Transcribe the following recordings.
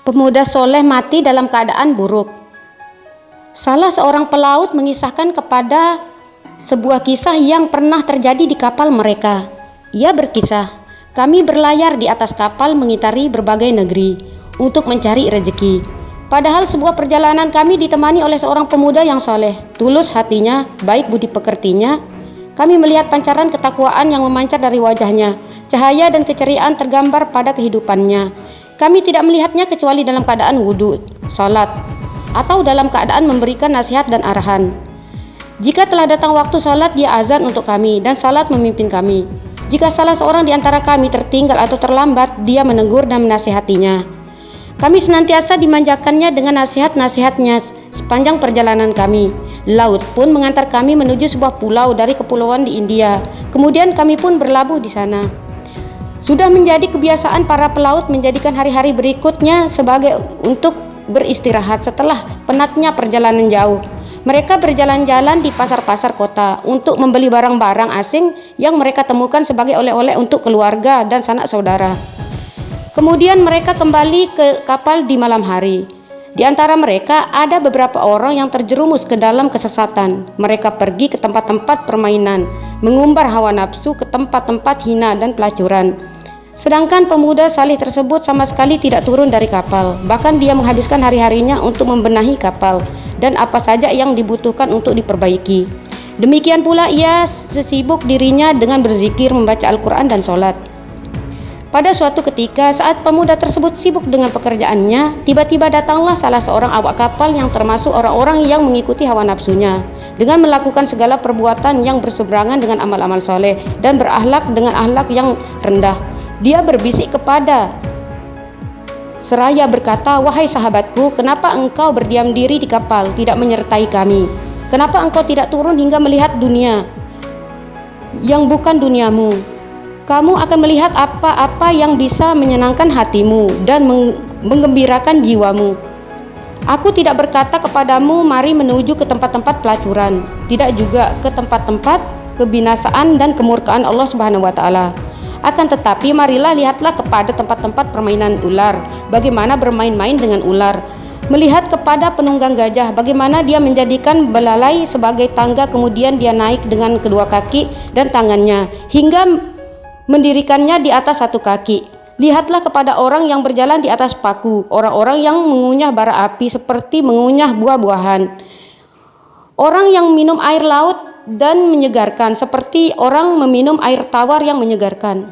Pemuda soleh mati dalam keadaan buruk. Salah seorang pelaut mengisahkan kepada sebuah kisah yang pernah terjadi di kapal mereka. Ia berkisah, kami berlayar di atas kapal mengitari berbagai negeri untuk mencari rezeki. Padahal sebuah perjalanan kami ditemani oleh seorang pemuda yang soleh, tulus hatinya, baik budi pekertinya. Kami melihat pancaran ketakwaan yang memancar dari wajahnya, cahaya dan keceriaan tergambar pada kehidupannya. Kami tidak melihatnya kecuali dalam keadaan wudhu, salat, atau dalam keadaan memberikan nasihat dan arahan. Jika telah datang waktu salat, dia azan untuk kami dan salat memimpin kami. Jika salah seorang di antara kami tertinggal atau terlambat, dia menegur dan menasihatinya. Kami senantiasa dimanjakannya dengan nasihat-nasihatnya sepanjang perjalanan kami. Laut pun mengantar kami menuju sebuah pulau dari kepulauan di India. Kemudian kami pun berlabuh di sana. Sudah menjadi kebiasaan para pelaut menjadikan hari-hari berikutnya sebagai untuk beristirahat setelah penatnya perjalanan jauh. Mereka berjalan-jalan di pasar-pasar kota untuk membeli barang-barang asing yang mereka temukan sebagai oleh-oleh untuk keluarga dan sanak saudara. Kemudian mereka kembali ke kapal di malam hari. Di antara mereka ada beberapa orang yang terjerumus ke dalam kesesatan. Mereka pergi ke tempat-tempat permainan, mengumbar hawa nafsu ke tempat-tempat hina dan pelacuran. Sedangkan pemuda saleh tersebut sama sekali tidak turun dari kapal. Bahkan dia menghabiskan hari-harinya untuk membenahi kapal dan apa saja yang dibutuhkan untuk diperbaiki. Demikian pula ia sesibuk dirinya dengan berzikir, membaca Al-Quran dan sholat. Pada suatu ketika saat pemuda tersebut sibuk dengan pekerjaannya, tiba-tiba datanglah salah seorang awak kapal yang termasuk orang-orang yang mengikuti hawa nafsunya dengan melakukan segala perbuatan yang berseberangan dengan amal-amal soleh dan berakhlak dengan akhlak yang rendah. Dia berbisik kepada seraya berkata, wahai sahabatku, kenapa engkau berdiam diri di kapal, tidak menyertai kami? Kenapa engkau tidak turun hingga melihat dunia yang bukan duniamu? Kamu akan melihat apa-apa yang bisa menyenangkan hatimu dan menggembirakan jiwamu. Aku tidak berkata kepadamu, mari menuju ke tempat-tempat pelacuran, tidak juga ke tempat-tempat kebinasaan dan kemurkaan Allah Subhanahu wa Ta'ala. Akan tetapi marilah lihatlah kepada tempat-tempat permainan ular, bagaimana bermain-main dengan ular. Melihat kepada penunggang gajah, bagaimana dia menjadikan belalai sebagai tangga, kemudian dia naik dengan kedua kaki dan tangannya hingga mendirikannya di atas satu kaki. Lihatlah kepada orang yang berjalan di atas paku, orang-orang yang mengunyah bara api seperti mengunyah buah-buahan, orang yang minum air laut dan menyegarkan seperti orang meminum air tawar yang menyegarkan.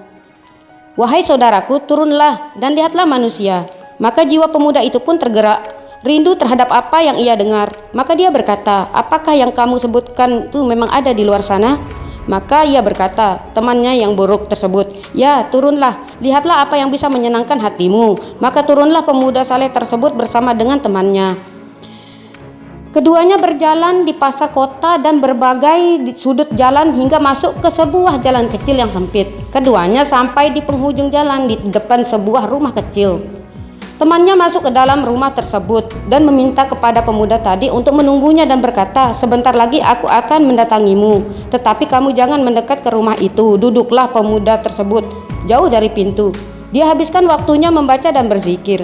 Wahai saudaraku, turunlah dan lihatlah manusia. Maka jiwa pemuda itu pun tergerak, rindu terhadap apa yang ia dengar. Maka dia berkata, apakah yang kamu sebutkan itu memang ada di luar sana? Maka ia berkata, temannya yang buruk tersebut, ya turunlah, lihatlah apa yang bisa menyenangkan hatimu. Maka turunlah pemuda saleh tersebut bersama dengan temannya. Keduanya berjalan di pasar kota dan berbagai di sudut jalan hingga masuk ke sebuah jalan kecil yang sempit. Keduanya sampai di penghujung jalan di depan sebuah rumah kecil. Temannya masuk ke dalam rumah tersebut dan meminta kepada pemuda tadi untuk menunggunya dan berkata, sebentar lagi aku akan mendatangimu, tetapi kamu jangan mendekat ke rumah itu. Duduklah pemuda tersebut jauh dari pintu. Dia habiskan waktunya membaca dan berzikir.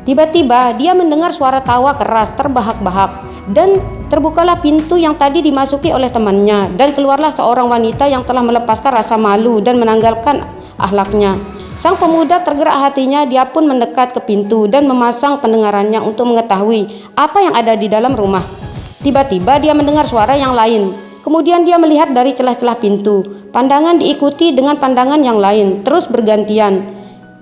Tiba-tiba dia mendengar suara tawa keras terbahak-bahak dan terbukalah pintu yang tadi dimasuki oleh temannya dan keluarlah seorang wanita yang telah melepaskan rasa malu dan menanggalkan akhlaknya. Sang pemuda tergerak hatinya, dia pun mendekat ke pintu dan memasang pendengarannya untuk mengetahui apa yang ada di dalam rumah. Tiba-tiba dia mendengar suara yang lain. Kemudian dia melihat dari celah-celah pintu. Pandangan diikuti dengan pandangan yang lain, terus bergantian.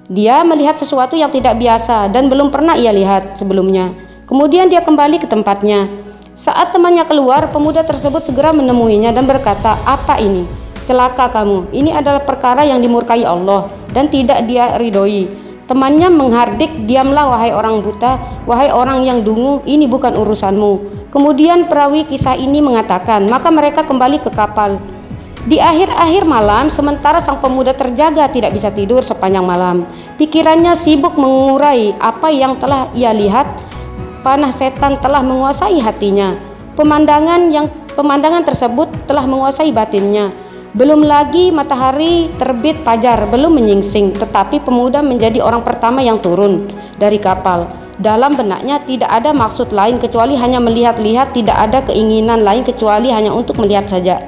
Dia melihat sesuatu yang tidak biasa dan belum pernah ia lihat sebelumnya. Kemudian dia kembali ke tempatnya. Saat temannya keluar, pemuda tersebut segera menemuinya dan berkata, apa ini? Celaka kamu, ini adalah perkara yang dimurkai Allah dan tidak dia ridhoi. Temannya menghardik, diamlah wahai orang buta, wahai orang yang dungu, ini bukan urusanmu. Kemudian perawi kisah ini mengatakan, maka mereka kembali ke kapal. Di akhir-akhir malam, sementara sang pemuda terjaga tidak bisa tidur sepanjang malam, pikirannya sibuk mengurai apa yang telah ia lihat. Panah setan telah menguasai hatinya. Pemandangan tersebut telah menguasai batinnya. Belum lagi matahari terbit fajar belum menyingsing, tetapi pemuda menjadi orang pertama yang turun dari kapal. Dalam benaknya tidak ada maksud lain kecuali hanya melihat-lihat, tidak ada keinginan lain kecuali hanya untuk melihat saja.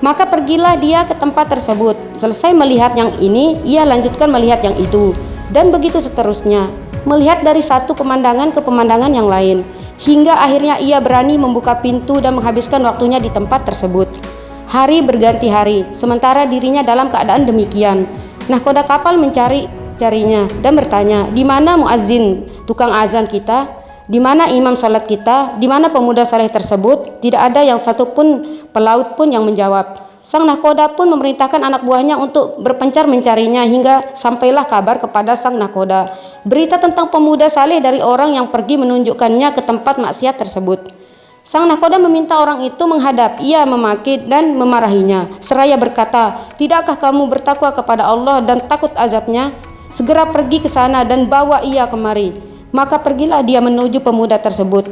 Maka pergilah dia ke tempat tersebut. Selesai melihat yang ini, ia lanjutkan melihat yang itu, dan begitu seterusnya, melihat dari satu pemandangan ke pemandangan yang lain, hingga akhirnya ia berani membuka pintu dan menghabiskan waktunya di tempat tersebut. Hari berganti hari, sementara dirinya dalam keadaan demikian. Nahkoda kapal mencari-carinya dan bertanya, di mana muazzin, tukang azan kita? Di mana imam salat kita? Di mana pemuda saleh tersebut? Tidak ada yang satupun pelaut pun yang menjawab. Sang nahkoda pun memerintahkan anak buahnya untuk berpencar mencarinya hingga sampailah kabar kepada sang nahkoda berita tentang pemuda saleh dari orang yang pergi menunjukkannya ke tempat maksiat tersebut. Sang nahkoda meminta orang itu menghadap, ia memaki dan memarahinya, seraya berkata, tidakkah kamu bertakwa kepada Allah dan takut azabnya? Segera pergi ke sana dan bawa ia kemari. Maka pergilah dia menuju pemuda tersebut.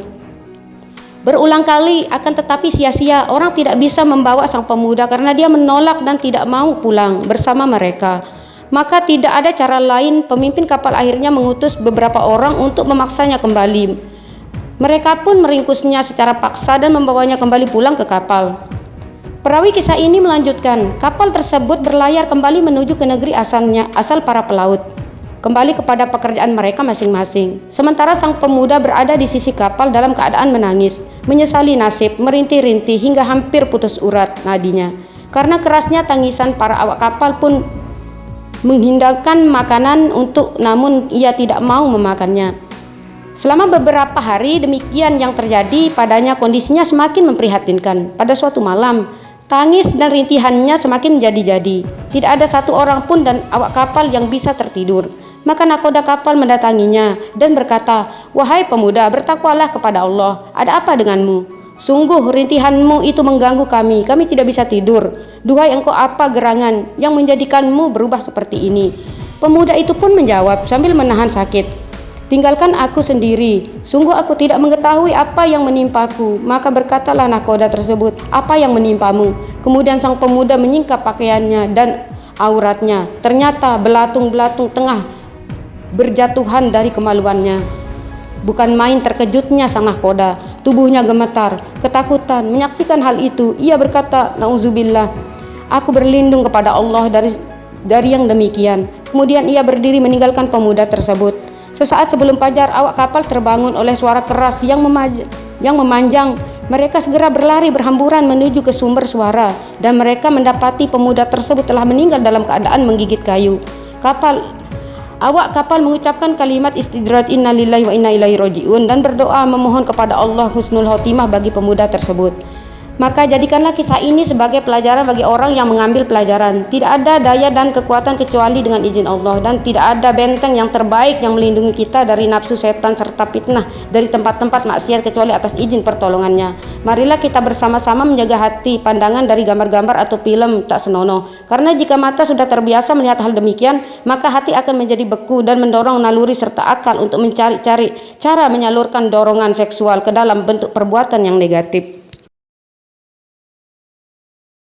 Berulang kali akan tetapi sia-sia, orang tidak bisa membawa sang pemuda karena dia menolak dan tidak mau pulang bersama mereka. Maka tidak ada cara lain, pemimpin kapal akhirnya mengutus beberapa orang untuk memaksanya kembali. Mereka pun meringkusnya secara paksa dan membawanya kembali pulang ke kapal. Perawi kisah ini melanjutkan, kapal tersebut berlayar kembali menuju ke negeri asal para pelaut, kembali kepada pekerjaan mereka masing-masing. Sementara sang pemuda berada di sisi kapal dalam keadaan menangis, menyesali nasib, merintih-rintih hingga hampir putus urat nadinya. Karena kerasnya tangisan, para awak kapal pun menghindarkan makanan namun ia tidak mau memakannya. Selama beberapa hari demikian yang terjadi padanya, kondisinya semakin memprihatinkan. Pada suatu malam, tangis dan rintihannya semakin menjadi-jadi. Tidak ada satu orang pun dan awak kapal yang bisa tertidur. Maka nahkoda kapal mendatanginya dan berkata, wahai pemuda, bertakwalah kepada Allah. Ada apa denganmu? Sungguh rintihanmu itu mengganggu kami tidak bisa tidur. Duhai engkau, apa gerangan yang menjadikanmu berubah seperti ini? Pemuda itu pun menjawab sambil menahan sakit, tinggalkan aku sendiri, sungguh aku tidak mengetahui apa yang menimpaku. Maka berkatalah nahkoda tersebut, apa yang menimpamu? Kemudian sang pemuda menyingkap pakaiannya dan auratnya. Ternyata belatung-belatung tengah berjatuhan dari kemaluannya. Bukan main terkejutnya sang nahkoda, tubuhnya gemetar, ketakutan menyaksikan hal itu. Ia berkata, nauzubillah, aku berlindung kepada Allah dari yang demikian. Kemudian ia berdiri meninggalkan pemuda tersebut. Sesaat sebelum fajar, awak kapal terbangun oleh suara keras yang memanjang. Mereka segera berlari berhamburan menuju ke sumber suara, dan mereka mendapati pemuda tersebut telah meninggal dalam keadaan menggigit kayu. Awak kapal mengucapkan kalimat istidrat inna lillahi wa inna ilaihi rajiun dan berdoa memohon kepada Allah husnul khotimah bagi pemuda tersebut. Maka jadikanlah kisah ini sebagai pelajaran bagi orang yang mengambil pelajaran. Tidak ada daya dan kekuatan kecuali dengan izin Allah, dan tidak ada benteng yang terbaik yang melindungi kita dari nafsu setan serta fitnah dari tempat-tempat maksiat kecuali atas izin pertolongannya. Marilah kita bersama-sama menjaga hati, pandangan dari gambar-gambar atau film tak senonoh. Karena jika mata sudah terbiasa melihat hal demikian, maka hati akan menjadi beku dan mendorong naluri serta akal untuk mencari-cari cara menyalurkan dorongan seksual ke dalam bentuk perbuatan yang negatif.